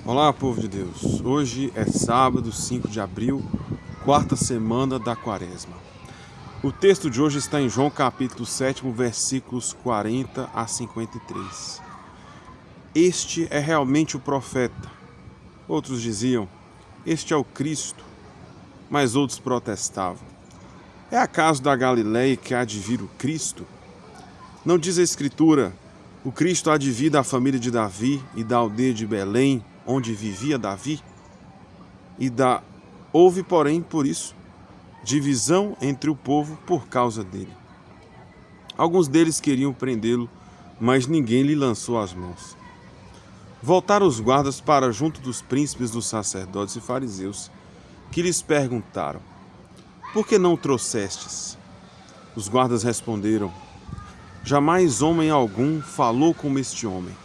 Olá, povo de Deus. Hoje é sábado, 5 de abril, quarta semana da Quaresma. O texto de hoje está em João capítulo 7, versículos 40 a 53. Este é realmente o profeta. Outros diziam, este é o Cristo, mas outros protestavam. É acaso da Galileia que há de vir o Cristo? Não diz a Escritura, o Cristo há de vir da família de Davi e da aldeia de Belém, onde vivia Davi? Houve, porém, por isso, divisão entre o povo por causa dele. Alguns deles queriam prendê-lo, mas ninguém lhe lançou as mãos. Voltaram os guardas para junto dos príncipes dos sacerdotes e fariseus, que lhes perguntaram, por que não o trouxestes? Os guardas responderam, jamais homem algum falou como este homem.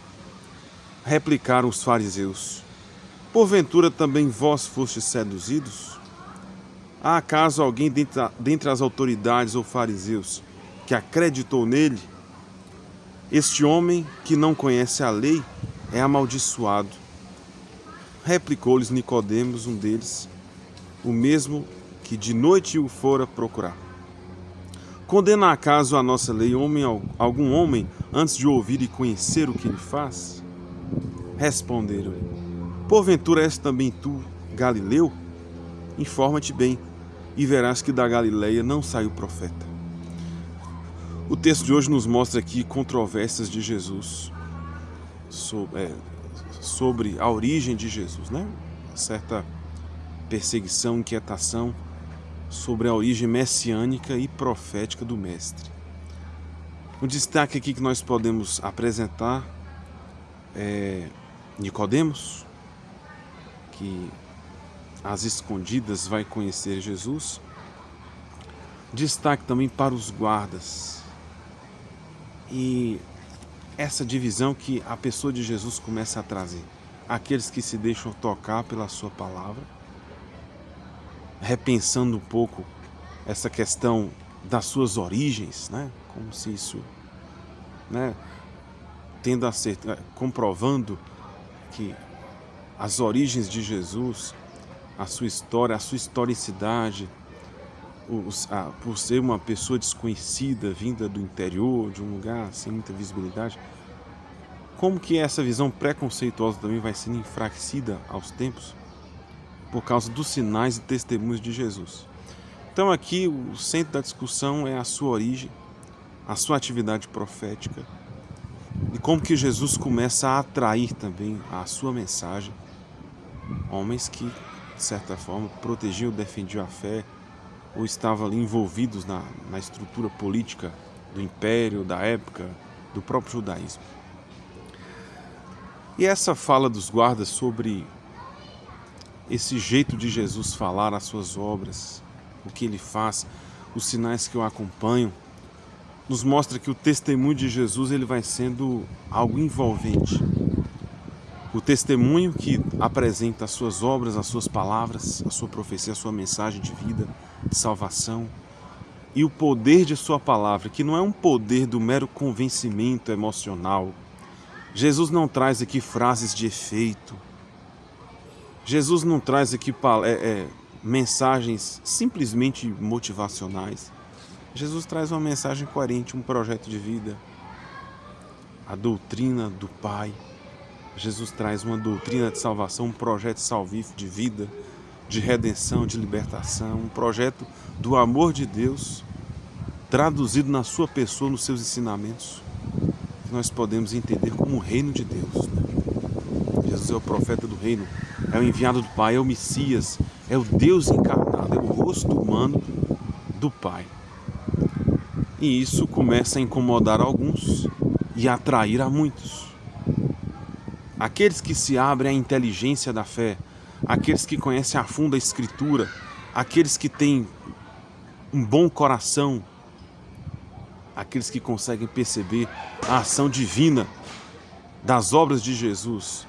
Replicaram os fariseus, porventura também vós fostes seduzidos? Há acaso alguém dentre as autoridades ou fariseus que acreditou nele? Este homem que não conhece a lei é amaldiçoado. Replicou-lhes Nicodemos, um deles, o mesmo que de noite o fora procurar. Condena acaso a nossa lei algum homem antes de ouvir e conhecer o que ele faz? Responderam-lhe, porventura és também tu, Galileu? Informa-te bem, e verás que da Galileia não saiu profeta. O texto de hoje nos mostra aqui controvérsias de Jesus sobre a origem de Jesus, né? Certa perseguição, inquietação sobre a origem messiânica e profética do Mestre. Um destaque aqui que nós podemos apresentar é Nicodemos, que às escondidas vai conhecer Jesus. Destaque também para os guardas. E essa divisão que a pessoa de Jesus começa a trazer. Aqueles que se deixam tocar pela sua palavra, repensando um pouco essa questão das suas origens, né? Como se isso, né, tendo a ser, comprovando que as origens de Jesus, a sua história, a sua historicidade, por ser uma pessoa desconhecida, vinda do interior, de um lugar sem muita visibilidade, como que essa visão preconceituosa também vai sendo enfraquecida aos tempos por causa dos sinais e testemunhos de Jesus. Então aqui o centro da discussão é a sua origem, a sua atividade profética e como que Jesus começa a atrair também a sua mensagem homens que, de certa forma, protegiam, defendiam a fé ou estavam ali envolvidos na estrutura política do império, da época, do próprio judaísmo. E essa fala dos guardas sobre esse jeito de Jesus falar as suas obras, o que ele faz, os sinais que o acompanham, nos mostra que o testemunho de Jesus ele vai sendo algo envolvente. O testemunho que apresenta as suas obras, as suas palavras, a sua profecia, a sua mensagem de vida, de salvação, e o poder de sua palavra, que não é um poder do mero convencimento emocional. Jesus não traz aqui frases de efeito. Jesus não traz aqui mensagens simplesmente motivacionais. Jesus traz uma mensagem coerente, um projeto de vida, a doutrina do Pai. Jesus traz uma doutrina de salvação, um projeto salvífico de vida, de redenção, de libertação, um projeto do amor de Deus, traduzido na sua pessoa, nos seus ensinamentos, que nós podemos entender como o reino de Deus, né? Jesus é o profeta do reino, é o enviado do Pai, é o Messias, é o Deus encarnado, é o rosto humano do Pai. E isso começa a incomodar alguns e a atrair a muitos. Aqueles que se abrem à inteligência da fé, aqueles que conhecem a fundo a Escritura, aqueles que têm um bom coração, aqueles que conseguem perceber a ação divina das obras de Jesus,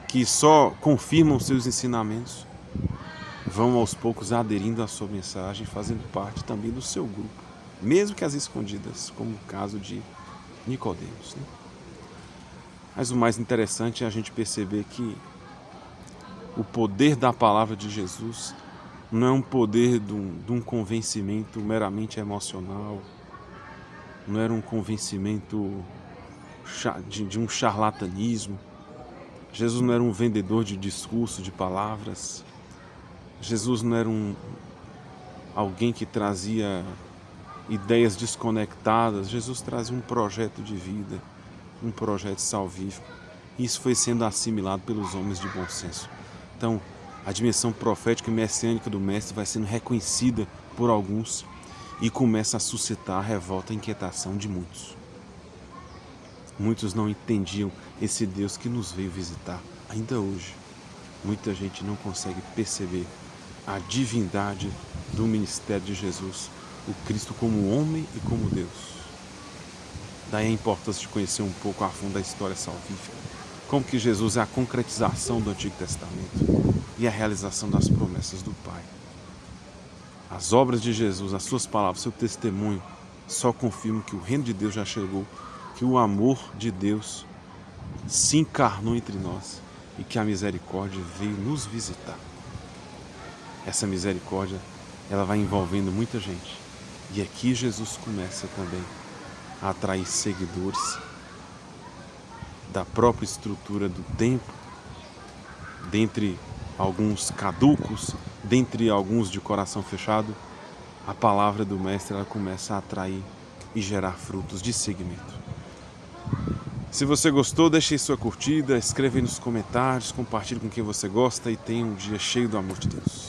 que só confirmam seus ensinamentos, vão aos poucos aderindo à sua mensagem, fazendo parte também do seu grupo, mesmo que às escondidas, como o caso de Nicodemos, né? Mas o mais interessante é a gente perceber que o poder da palavra de Jesus não é um poder de um convencimento meramente emocional, não era um convencimento de um charlatanismo. Jesus não era um vendedor de discurso, de palavras. Jesus não era alguém que trazia ideias desconectadas. Jesus trazia um projeto de vida, um projeto salvífico. Isso foi sendo assimilado pelos homens de bom senso. Então, a dimensão profética e messiânica do Mestre vai sendo reconhecida por alguns e começa a suscitar a revolta e inquietação de muitos. Muitos não entendiam esse Deus que nos veio visitar. Ainda hoje, muita gente não consegue perceber a divindade do ministério de Jesus, o Cristo como homem e como Deus. Daí a importância de conhecer um pouco a fundo a história salvífica, como que Jesus é a concretização do Antigo Testamento e a realização das promessas do Pai. As obras de Jesus, as suas palavras, seu testemunho, só confirmam que o reino de Deus já chegou, que o amor de Deus se encarnou entre nós e que a misericórdia veio nos visitar. Essa misericórdia, ela vai envolvendo muita gente. E aqui Jesus começa também a atrair seguidores da própria estrutura do templo, dentre alguns caducos, dentre alguns de coração fechado. A palavra do Mestre, ela começa a atrair e gerar frutos de seguimento. Se você gostou, deixe aí sua curtida, escreva aí nos comentários, compartilhe com quem você gosta e tenha um dia cheio do amor de Deus.